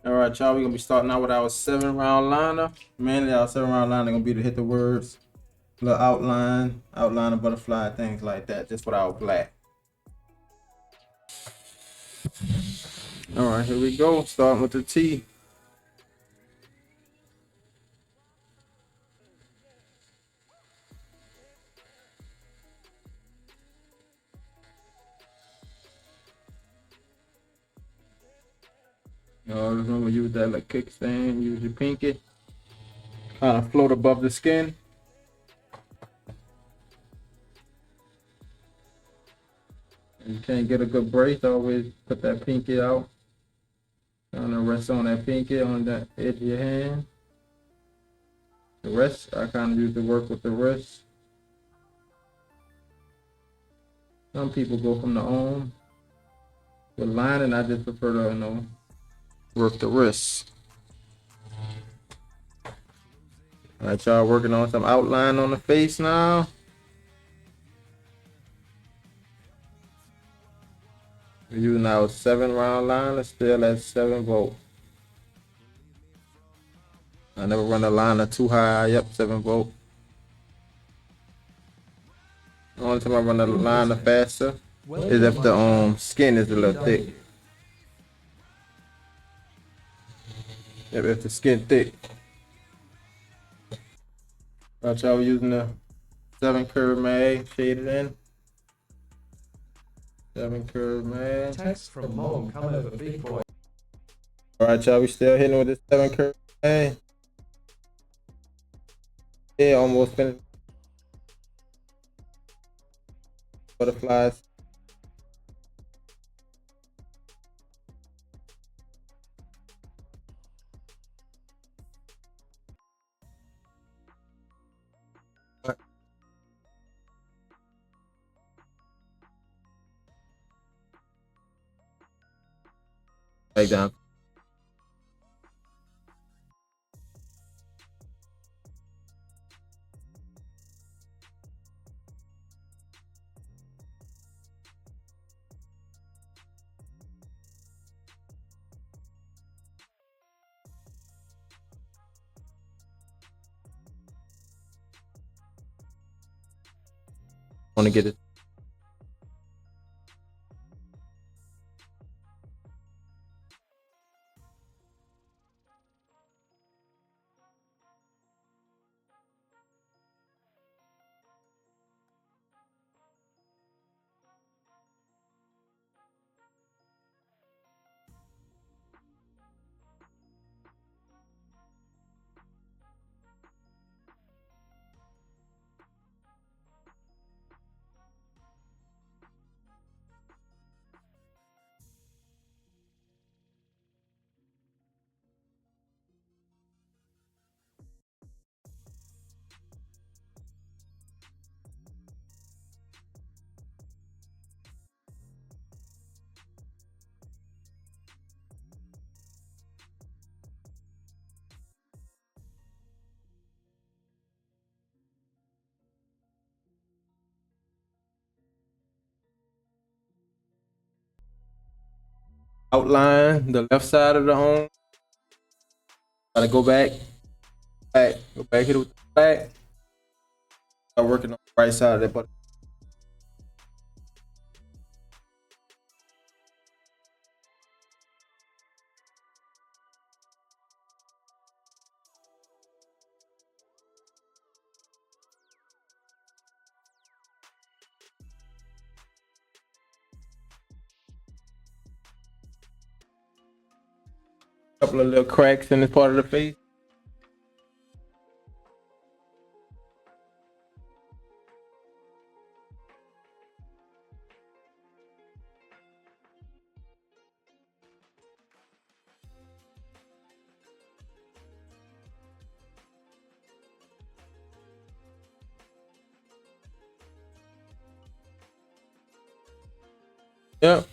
All right, y'all. We're gonna be starting out with our 7 round liner. Mainly, our 7 round liner gonna be to hit the words, little outline a butterfly, things like that. Just with our black. All right, here we go. Starting with the T. Remember, use that like kickstand. Use your pinky. Kind of float above the skin. If you can't get a good brace, always put that pinky out. Kind of rest on that pinky on that edge of your hand. The rest, I kind of use to work with the wrist. Some people go from the arm. With lining, I just prefer to, work the wrist. All right, y'all working on some outline on the face now. We're using our 7 round liner, still at 7 volt. I never run the liner too high. Yep, 7 volt. The only time I run the liner faster is if the skin is a little thick. Yep, if the skin thick. All right, y'all, we're using the 7 curve mag shaded in. 7 curve mag. Text from mom, come over, big boy. All right, y'all, we still hitting with this 7 curve mag. Yeah, almost finished. Butterflies. Back down. Want to get it. Outline the left side of the arm. Gotta go back, go back, hit it with the back. Start working on the right side of that butterfly. Couple of little cracks in this part of the face. Yep.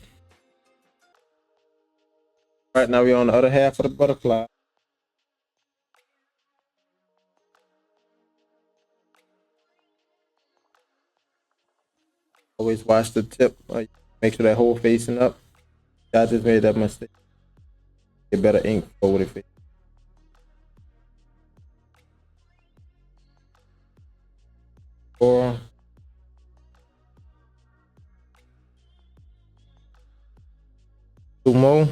Right now we're on the other half of the butterfly. Always watch the tip. Make sure that hole facing up. I just made that mistake. Get better ink flow with it. Or two more.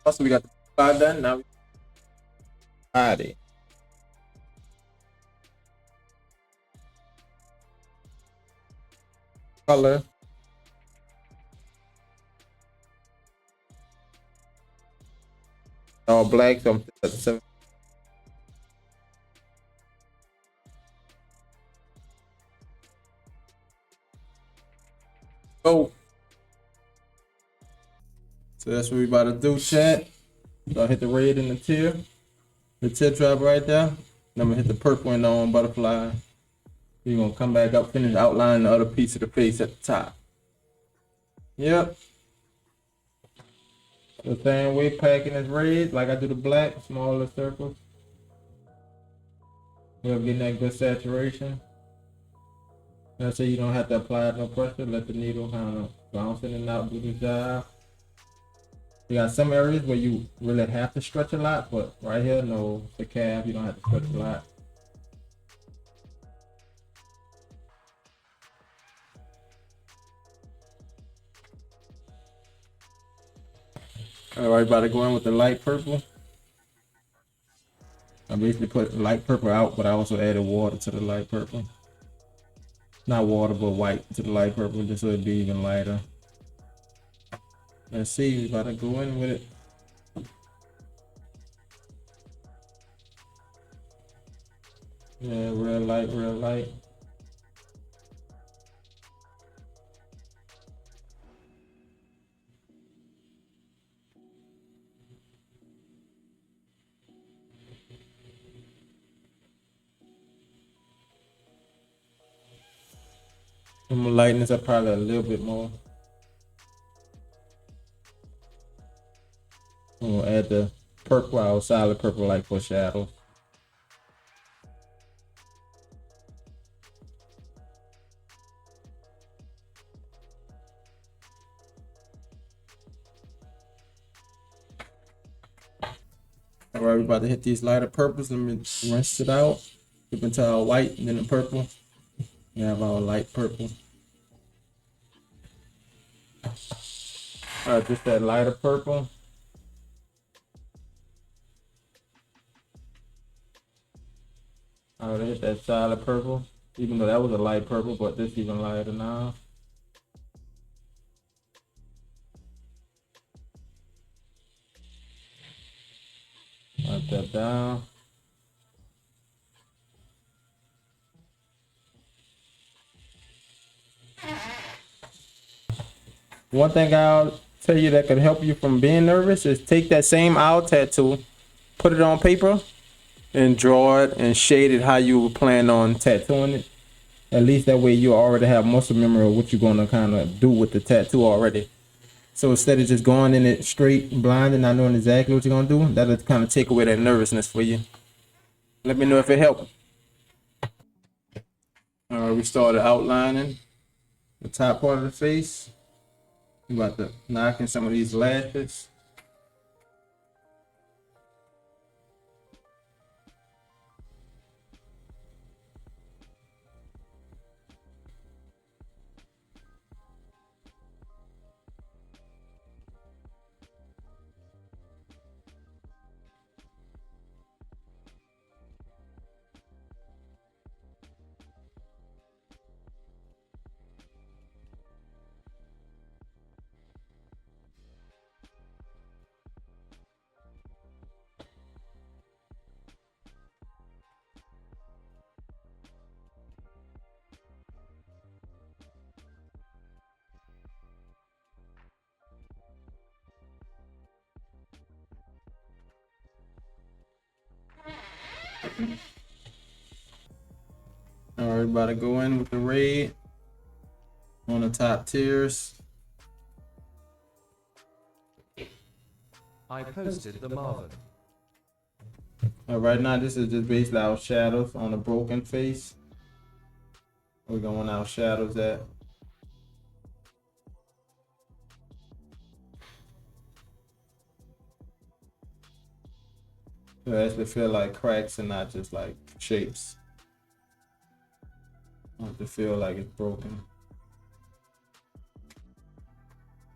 Also, we got the side done. Now we body. Color. All black, so I'm at the 7. Go. So that's what we about to do, chat. So I hit the red in the tip drop right there. Then I'm gonna hit the purple and on butterfly. You're gonna come back up, finish outlining the other piece of the face at the top. Yep. The same way packing is red, like I do the black, smaller circles. We're getting that good saturation. Let's say you don't have to apply no pressure, let the needle kind of bounce in and out, do the job. You got some areas where you really have to stretch a lot, but right here, no, the calf, you don't have to stretch a lot. All right, about to go in with the light purple. I basically put light purple out, but I also added water to the light purple. Not water, but white to the light purple, just so it'd be even lighter. Let's see, we about to go in with it. Yeah, real light, real light. I'm gonna lighten this up probably a little bit more. I'm gonna add the purple, solid purple light for shadow. All right, we're about to hit these lighter purples. Let me rinse it out. Dip into our white and then the purple. We have our light purple. All right, just that lighter purple. All right, hit that solid purple. Even though that was a light purple, but this even lighter now. Wipe that down. One thing I'll tell you that could help you from being nervous is take that same owl tattoo, put it on paper, and draw it and shade it how you plan on tattooing it. At least that way you already have muscle memory of what you're gonna kind of do with the tattoo already. So instead of just going in it straight blind and not knowing exactly what you're gonna do, that'll kind of take away that nervousness for you. Let me know if it helped. All right, we started outlining the top part of the face. We about to knock in some of these lashes. All right, about to go in with the red on the top tiers. I posted the Marvin. All right, now this is just basically our shadows on the broken face. We're going our shadows at. It actually feel like cracks and not just like shapes. I want it to feel like it's broken.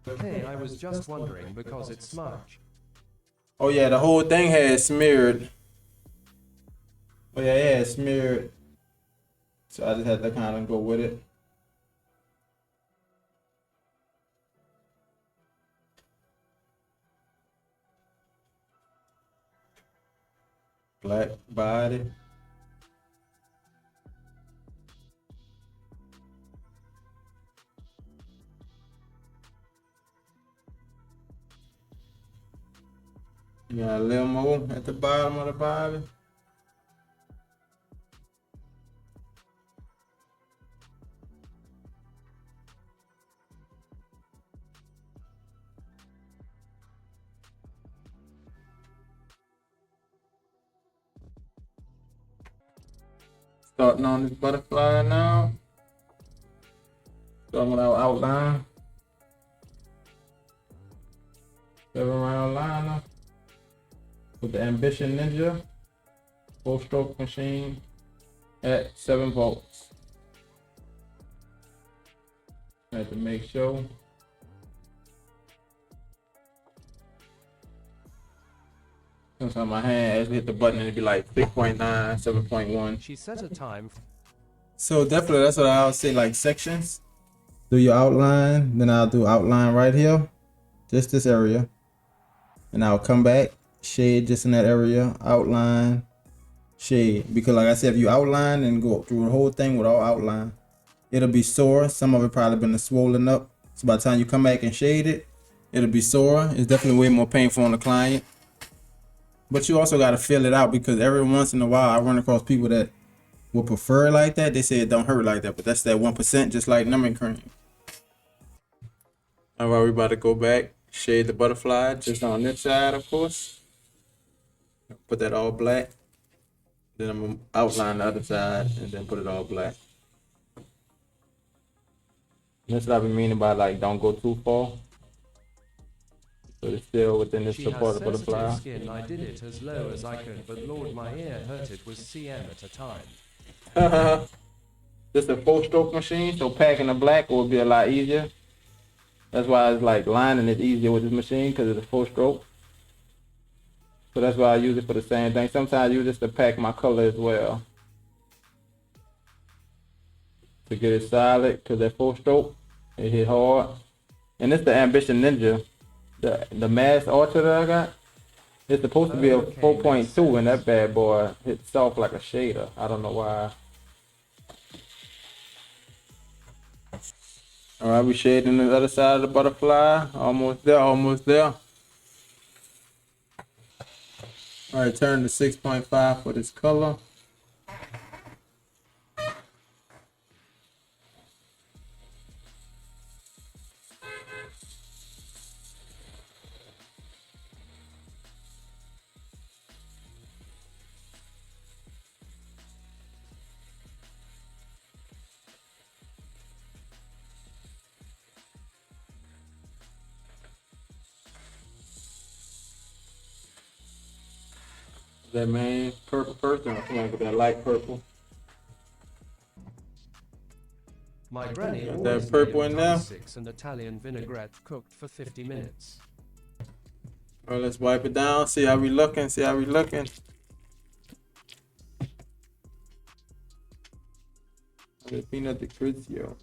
Okay, I was just wondering because it's smudge. Oh yeah, the whole thing had smeared. Oh yeah, it had smeared. So I just had to kind of go with it. Black body. You got a limo at the bottom of the body. Starting on this butterfly now. Starting with our outline. 7-round liner with the Ambition Ninja 4-stroke machine at 7 volts. I had to make sure. Sometimes my hand actually hit the button and it'd be like 6.9, 7.1. She set a time. So definitely that's what I'll say, like sections. Do your outline, then I'll do outline right here, just this area. And I'll come back, shade just in that area, outline, shade. Because like I said, if you outline and go through the whole thing without outline, it'll be sore. Some of it probably been swollen up. So by the time you come back and shade it, it'll be sore. It's definitely way more painful on the client. But you also got to fill it out, because every once in a while I run across people that will prefer it like that. They say it don't hurt like that, but that's that 1%, just like numbing cream. All right, we about to go back, shade the butterfly just on this side, of course. Put that all black. Then I'm gonna outline the other side and then put it all black. That's what I've been meaning by like don't go too far. So it's still within this She has support of sensitive butterfly. skin. I did it as low as I could, but Lord, my ear hurt. It was cm at a time. This is a 4-stroke machine, so packing the black will be a lot easier. That's why it's like lining is easier with this machine, because it's a 4-stroke. So that's why I use it for the same thing. Sometimes I use this to pack my color as well, to get it solid, because that 4-stroke, it hit hard. And it's the Ambition Ninja, the Mass Ultra that I got. It's supposed to be a Okay, 4.2, and makes that bad boy hits soft like a shader. I don't know why. All right, we shading the other side of the butterfly. Almost there, almost there. All right, turn to 6.5 for this color. That main purple first, and I'll come on with that light purple. My granny Got always that purple made in a there. tongue-6 and Italian vinaigrette cooked for 50 minutes. All right, let's wipe it down. See how we looking. See how we looking. The peanut Grigio.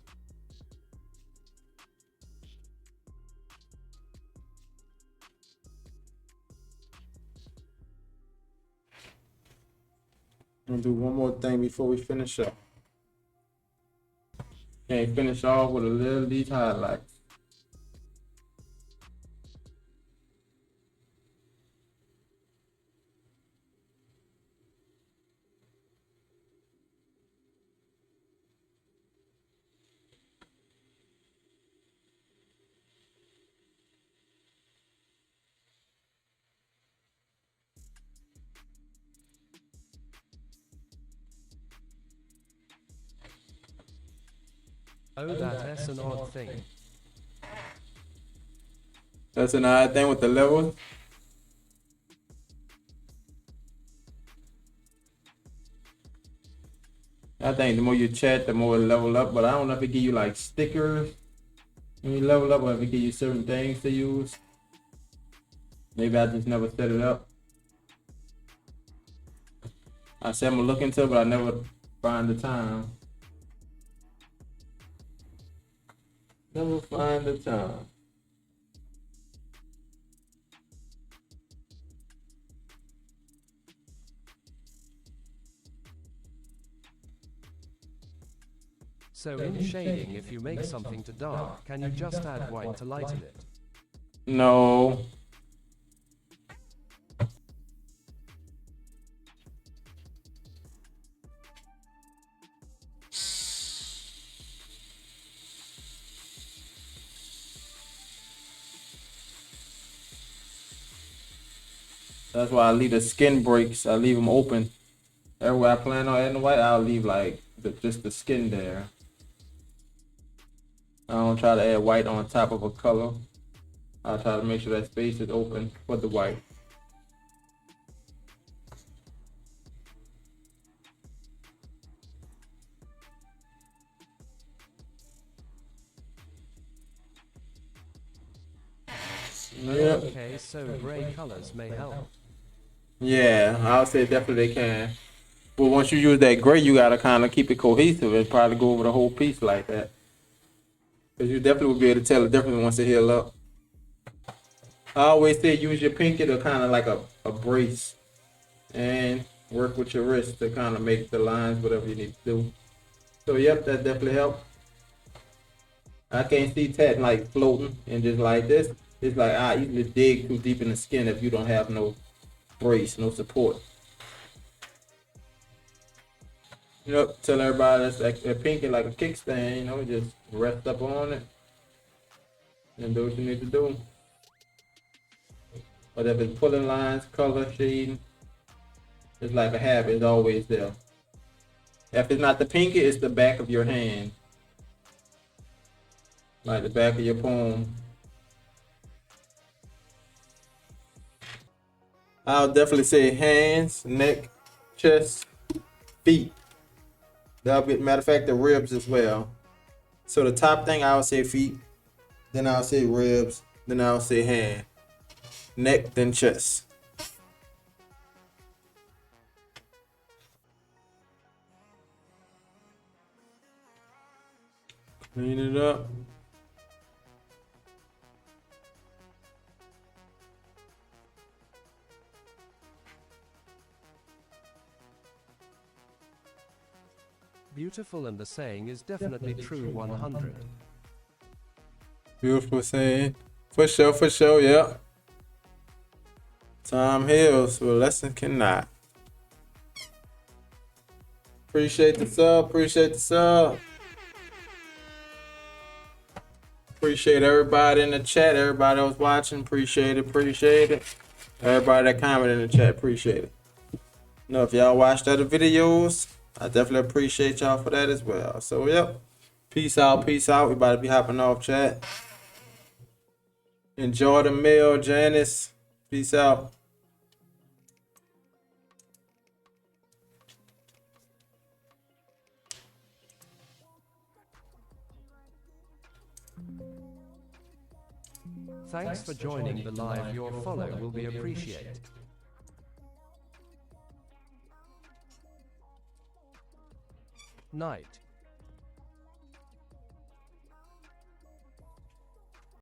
I'm gonna do one more thing before we finish up. Okay, finish off with a little of these highlights. Oh, that's an odd thing. That's an odd thing with the levels. I think the more you chat, the more it level up. But I don't know if it give you like stickers when you level up, or if it give you certain things to use. Maybe I just never set it up. I said I'm gonna look into it, but I never find the time. Never find the time. So in shading, if you make something to dark, can you just add white to lighten it? No. That's why I leave the skin breaks. I leave them open. Everywhere I plan on adding white, I'll leave like just the skin there. I don't try to add white on top of a color. I'll try to make sure that space is open for the white. Yep. Okay, so gray colors may help. Yeah, I'll say definitely they can. But once you use that gray, you gotta kind of keep it cohesive and probably go over the whole piece like that. Cause you definitely will be able to tell the difference once it heal up. I always say use your pinky to kind of like a brace, and work with your wrist to kind of make the lines, whatever you need to do. So yep, that definitely helped. I can't see tat like floating and just like this. It's like I easily dig too deep in the skin if you don't have no brace, no support. Yep, tell everybody that's like a pinky like a kickstand, you know, just rest up on it and do what you need to do. But if it's pulling lines, color, shading, it's like a habit, it's always there. If it's not the pinky, it's the back of your hand. Like the back of your palm. I'll definitely say hands, neck, chest, feet. That'll be, matter of fact, the ribs as well. So the top thing, I'll say feet, then I'll say ribs, then I'll say hand, neck, then chest. Clean it up. Beautiful, and the saying is definitely true 100. Beautiful saying. For sure, yeah. Time heals, but lesson cannot. Appreciate the sub, appreciate the sub. Appreciate everybody in the chat, everybody that was watching, appreciate it. Everybody that commented in the chat, appreciate it. You know, if y'all watched other videos, I definitely appreciate y'all for that as well. So, yep. Peace out, peace out. We about to be hopping off chat. Enjoy the meal, Janice. Peace out. Thanks for joining the live. Your follow will be appreciated. Night.